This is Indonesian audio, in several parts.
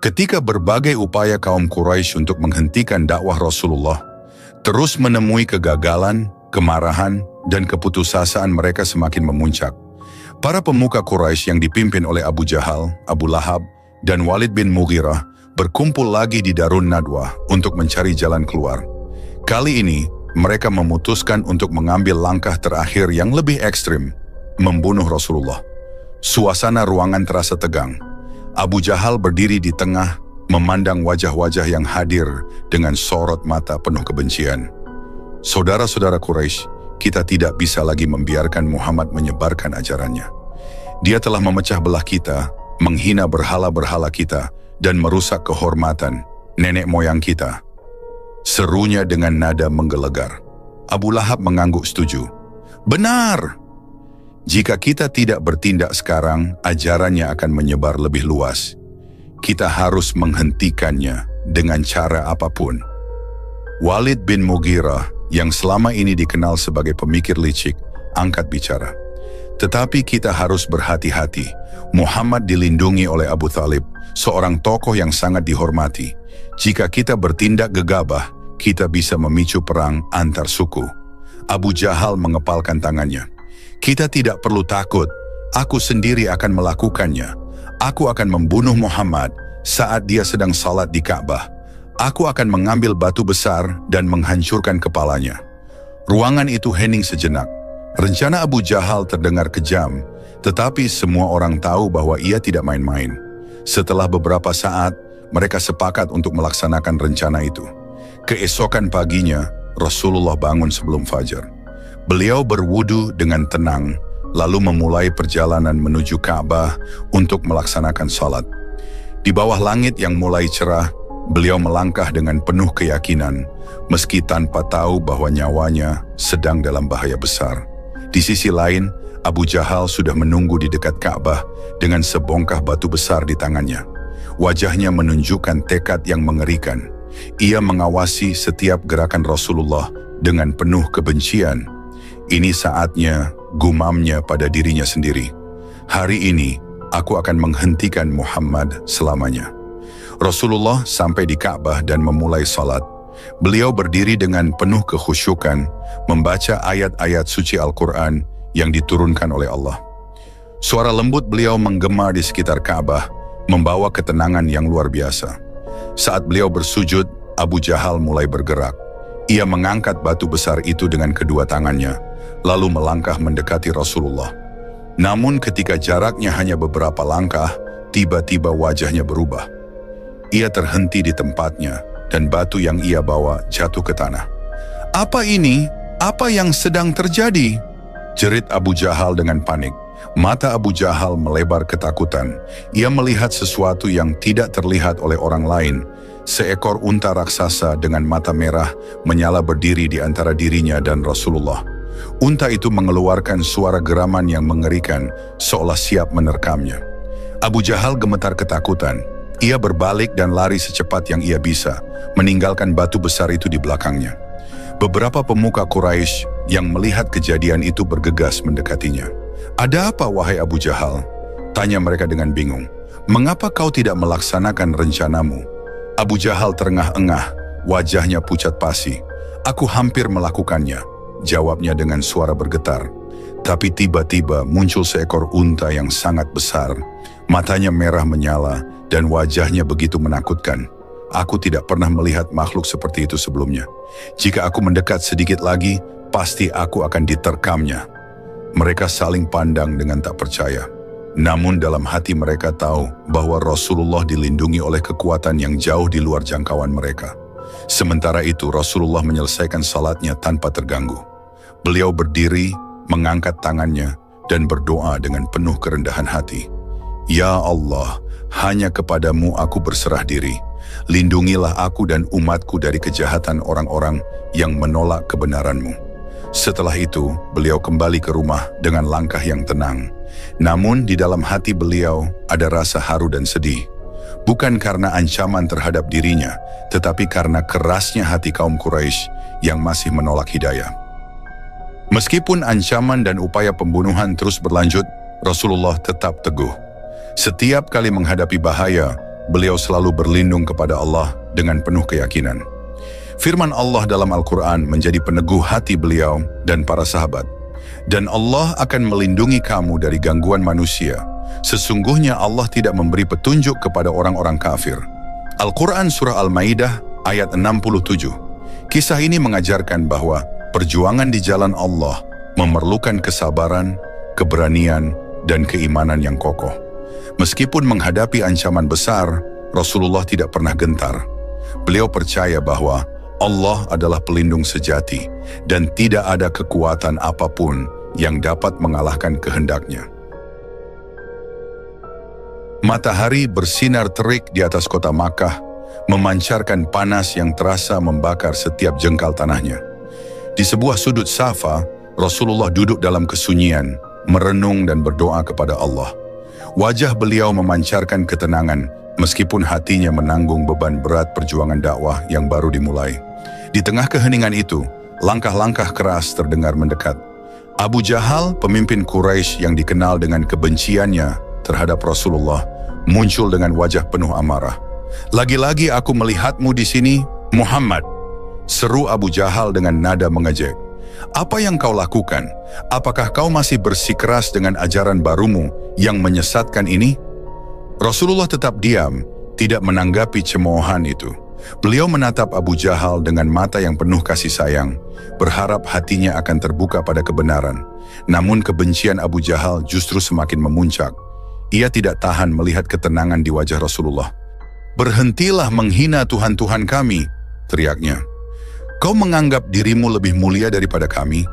Ketika berbagai upaya kaum Quraisy untuk menghentikan dakwah Rasulullah terus menemui kegagalan, kemarahan, dan keputusasaan mereka semakin memuncak, para pemuka Quraisy yang dipimpin oleh Abu Jahal, Abu Lahab, dan Walid bin Mughirah berkumpul lagi di Darun Nadwah untuk mencari jalan keluar. Kali ini, mereka memutuskan untuk mengambil langkah terakhir yang lebih ekstrim, membunuh Rasulullah. Suasana ruangan terasa tegang. Abu Jahal berdiri di tengah, memandang wajah-wajah yang hadir dengan sorot mata penuh kebencian. Saudara-saudara Quraisy, kita tidak bisa lagi membiarkan Muhammad menyebarkan ajarannya. Dia telah memecah belah kita, menghina berhala-berhala kita, dan merusak kehormatan nenek moyang kita. Serunya dengan nada menggelegar. Abu Lahab mengangguk setuju. Benar! Jika kita tidak bertindak sekarang, ajarannya akan menyebar lebih luas. Kita harus menghentikannya dengan cara apapun. Walid bin Mughirah, yang selama ini dikenal sebagai pemikir licik, angkat bicara. Tetapi kita harus berhati-hati. Muhammad dilindungi oleh Abu Thalib, seorang tokoh yang sangat dihormati. Jika kita bertindak gegabah, kita bisa memicu perang antar suku. Abu Jahal mengepalkan tangannya. Kita tidak perlu takut, aku sendiri akan melakukannya. Aku akan membunuh Muhammad saat dia sedang salat di Ka'bah. Aku akan mengambil batu besar dan menghancurkan kepalanya. Ruangan itu hening sejenak. Rencana Abu Jahal terdengar kejam, tetapi semua orang tahu bahwa ia tidak main-main. Setelah beberapa saat, mereka sepakat untuk melaksanakan rencana itu. Keesokan paginya, Rasulullah bangun sebelum fajar. Beliau berwudu dengan tenang, lalu memulai perjalanan menuju Ka'bah untuk melaksanakan salat. Di bawah langit yang mulai cerah, beliau melangkah dengan penuh keyakinan, meski tanpa tahu bahwa nyawanya sedang dalam bahaya besar. Di sisi lain, Abu Jahal sudah menunggu di dekat Ka'bah dengan sebongkah batu besar di tangannya. Wajahnya menunjukkan tekad yang mengerikan. Ia mengawasi setiap gerakan Rasulullah dengan penuh kebencian. Ini saatnya, gumamnya pada dirinya sendiri. Hari ini, aku akan menghentikan Muhammad selamanya. Rasulullah sampai di Ka'bah dan memulai salat. Beliau berdiri dengan penuh kekhusyukan, membaca ayat-ayat suci Al-Quran yang diturunkan oleh Allah. Suara lembut beliau menggema di sekitar Ka'bah, membawa ketenangan yang luar biasa. Saat beliau bersujud, Abu Jahal mulai bergerak. Ia mengangkat batu besar itu dengan kedua tangannya, lalu melangkah mendekati Rasulullah. Namun ketika jaraknya hanya beberapa langkah, tiba-tiba wajahnya berubah. Ia terhenti di tempatnya, dan batu yang ia bawa jatuh ke tanah. "Apa ini? Apa yang sedang terjadi?" jerit Abu Jahal dengan panik. Mata Abu Jahal melebar ketakutan. Ia melihat sesuatu yang tidak terlihat oleh orang lain. Seekor unta raksasa dengan mata merah menyala berdiri di antara dirinya dan Rasulullah. Unta itu mengeluarkan suara geraman yang mengerikan, seolah siap menerkamnya. Abu Jahal gemetar ketakutan. Ia berbalik dan lari secepat yang ia bisa, meninggalkan batu besar itu di belakangnya. Beberapa pemuka Quraisy yang melihat kejadian itu bergegas mendekatinya. "Ada apa, wahai Abu Jahal?" tanya mereka dengan bingung. "Mengapa kau tidak melaksanakan rencanamu?" Abu Jahal terengah-engah, wajahnya pucat pasi. "Aku hampir melakukannya," jawabnya dengan suara bergetar. Tapi tiba-tiba muncul seekor unta yang sangat besar. Matanya merah menyala dan wajahnya begitu menakutkan. Aku tidak pernah melihat makhluk seperti itu sebelumnya. Jika aku mendekat sedikit lagi, pasti aku akan diterkamnya. Mereka saling pandang dengan tak percaya. Namun dalam hati mereka tahu bahwa Rasulullah dilindungi oleh kekuatan yang jauh di luar jangkauan mereka. Sementara itu Rasulullah menyelesaikan salatnya tanpa terganggu. Beliau berdiri, mengangkat tangannya, dan berdoa dengan penuh kerendahan hati. "Ya Allah, hanya kepadamu aku berserah diri. Lindungilah aku dan umatku dari kejahatan orang-orang yang menolak kebenaranmu." Setelah itu, beliau kembali ke rumah dengan langkah yang tenang. Namun di dalam hati beliau ada rasa haru dan sedih. Bukan karena ancaman terhadap dirinya, tetapi karena kerasnya hati kaum Quraisy yang masih menolak hidayah. Meskipun ancaman dan upaya pembunuhan terus berlanjut, Rasulullah tetap teguh. Setiap kali menghadapi bahaya, beliau selalu berlindung kepada Allah dengan penuh keyakinan. Firman Allah dalam Al-Quran menjadi peneguh hati beliau dan para sahabat. Dan Allah akan melindungi kamu dari gangguan manusia. Sesungguhnya Allah tidak memberi petunjuk kepada orang-orang kafir. Al-Quran Surah Al-Maidah ayat 67. Kisah ini mengajarkan bahwa perjuangan di jalan Allah memerlukan kesabaran, keberanian, dan keimanan yang kokoh. Meskipun menghadapi ancaman besar, Rasulullah tidak pernah gentar. Beliau percaya bahwa Allah adalah pelindung sejati dan tidak ada kekuatan apapun yang dapat mengalahkan kehendaknya. Matahari bersinar terik di atas kota Makkah, memancarkan panas yang terasa membakar setiap jengkal tanahnya. Di sebuah sudut Safa, Rasulullah duduk dalam kesunyian, merenung dan berdoa kepada Allah. Wajah beliau memancarkan ketenangan, meskipun hatinya menanggung beban berat perjuangan dakwah yang baru dimulai. Di tengah keheningan itu, langkah-langkah keras terdengar mendekat. Abu Jahal, pemimpin Quraisy yang dikenal dengan kebenciannya terhadap Rasulullah, muncul dengan wajah penuh amarah. "Lagi-lagi aku melihatmu di sini, Muhammad," seru Abu Jahal dengan nada mengejek. "Apa yang kau lakukan? Apakah kau masih bersikeras dengan ajaran barumu yang menyesatkan ini?" Rasulullah tetap diam, tidak menanggapi cemoohan itu. Beliau menatap Abu Jahal dengan mata yang penuh kasih sayang, berharap hatinya akan terbuka pada kebenaran. Namun kebencian Abu Jahal justru semakin memuncak. Ia tidak tahan melihat ketenangan di wajah Rasulullah. "Berhentilah menghina Tuhan-Tuhan kami," teriaknya. "Kau menganggap dirimu lebih mulia daripada kami?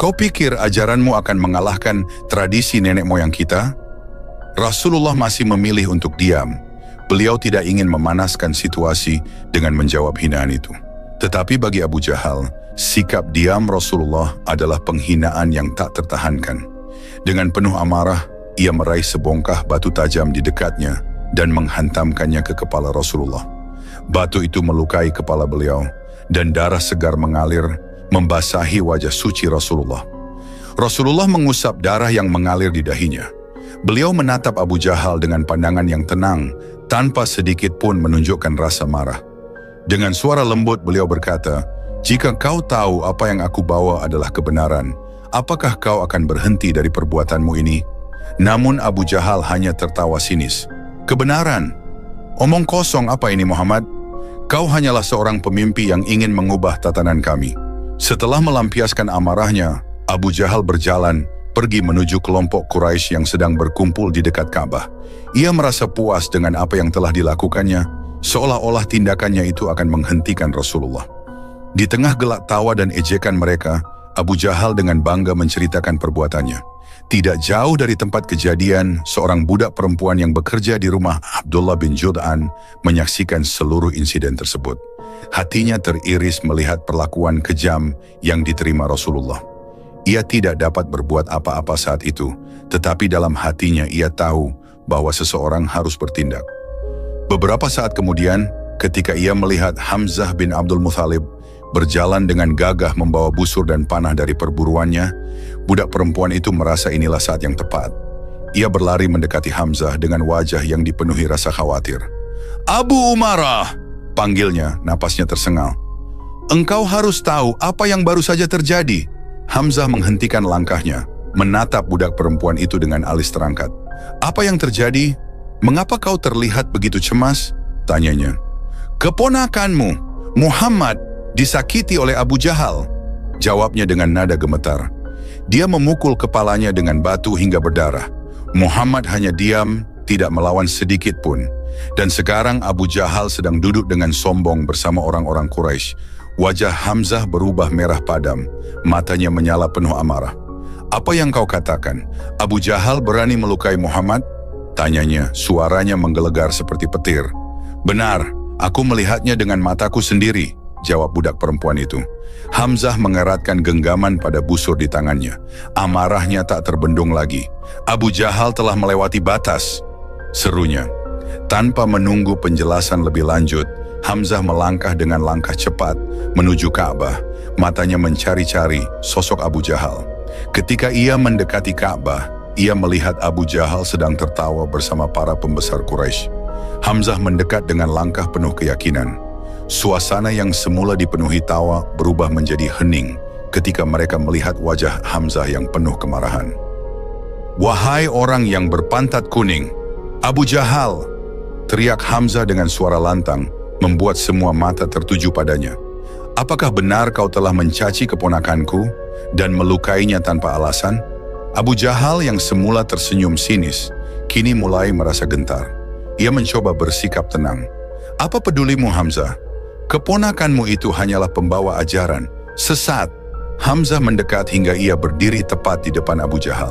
Kau pikir ajaranmu akan mengalahkan tradisi nenek moyang kita?" Rasulullah masih memilih untuk diam. Beliau tidak ingin memanaskan situasi dengan menjawab hinaan itu. Tetapi bagi Abu Jahal, sikap diam Rasulullah adalah penghinaan yang tak tertahankan. Dengan penuh amarah, ia meraih sebongkah batu tajam di dekatnya dan menghantamkannya ke kepala Rasulullah. Batu itu melukai kepala beliau, dan darah segar mengalir, membasahi wajah suci Rasulullah. Rasulullah mengusap darah yang mengalir di dahinya. Beliau menatap Abu Jahal dengan pandangan yang tenang, tanpa sedikit pun menunjukkan rasa marah. Dengan suara lembut beliau berkata, "Jika kau tahu apa yang aku bawa adalah kebenaran, apakah kau akan berhenti dari perbuatanmu ini?" Namun Abu Jahal hanya tertawa sinis. "Kebenaran? Omong kosong apa ini, Muhammad? Kau hanyalah seorang pemimpi yang ingin mengubah tatanan kami." Setelah melampiaskan amarahnya, Abu Jahal berjalan pergi menuju kelompok Quraisy yang sedang berkumpul di dekat Ka'bah. Ia merasa puas dengan apa yang telah dilakukannya, seolah-olah tindakannya itu akan menghentikan Rasulullah. Di tengah gelak tawa dan ejekan mereka, Abu Jahal dengan bangga menceritakan perbuatannya. Tidak jauh dari tempat kejadian, seorang budak perempuan yang bekerja di rumah Abdullah bin Jud'an menyaksikan seluruh insiden tersebut. Hatinya teriris melihat perlakuan kejam yang diterima Rasulullah. Ia tidak dapat berbuat apa-apa saat itu, tetapi dalam hatinya ia tahu bahwa seseorang harus bertindak. Beberapa saat kemudian, ketika ia melihat Hamzah bin Abdul Muthalib berjalan dengan gagah membawa busur dan panah dari perburuannya, budak perempuan itu merasa inilah saat yang tepat. Ia berlari mendekati Hamzah dengan wajah yang dipenuhi rasa khawatir. "Abu Umarah!" panggilnya, napasnya tersengal. "Engkau harus tahu apa yang baru saja terjadi." Hamzah menghentikan langkahnya, menatap budak perempuan itu dengan alis terangkat. "Apa yang terjadi? Mengapa kau terlihat begitu cemas?" tanyanya. "Keponakanmu, Muhammad, disakiti oleh Abu Jahal," jawabnya dengan nada gemetar. Dia memukul kepalanya dengan batu hingga berdarah. Muhammad hanya diam, tidak melawan sedikit pun. Dan sekarang Abu Jahal sedang duduk dengan sombong bersama orang-orang Quraisy. Wajah Hamzah berubah merah padam, matanya menyala penuh amarah. "Apa yang kau katakan? Abu Jahal berani melukai Muhammad?" tanyanya, suaranya menggelegar seperti petir. "Benar, aku melihatnya dengan mataku sendiri," jawab budak perempuan itu. Hamzah mengeratkan genggaman pada busur di tangannya. Amarahnya tak terbendung lagi. "Abu Jahal telah melewati batas," serunya. Tanpa menunggu penjelasan lebih lanjut, Hamzah melangkah dengan langkah cepat menuju Ka'bah. Matanya mencari-cari sosok Abu Jahal. Ketika ia mendekati Ka'bah, ia melihat Abu Jahal sedang tertawa bersama para pembesar Quraisy. Hamzah mendekat dengan langkah penuh keyakinan. Suasana yang semula dipenuhi tawa berubah menjadi hening ketika mereka melihat wajah Hamzah yang penuh kemarahan. "Wahai orang yang berpantat kuning, Abu Jahal!" teriak Hamzah dengan suara lantang, membuat semua mata tertuju padanya. "Apakah benar kau telah mencaci keponakanku dan melukainya tanpa alasan?" Abu Jahal yang semula tersenyum sinis, kini mulai merasa gentar. Ia mencoba bersikap tenang. "Apa pedulimu, Hamzah? Keponakanmu itu hanyalah pembawa ajaran sesat." Hamzah mendekat hingga ia berdiri tepat di depan Abu Jahal.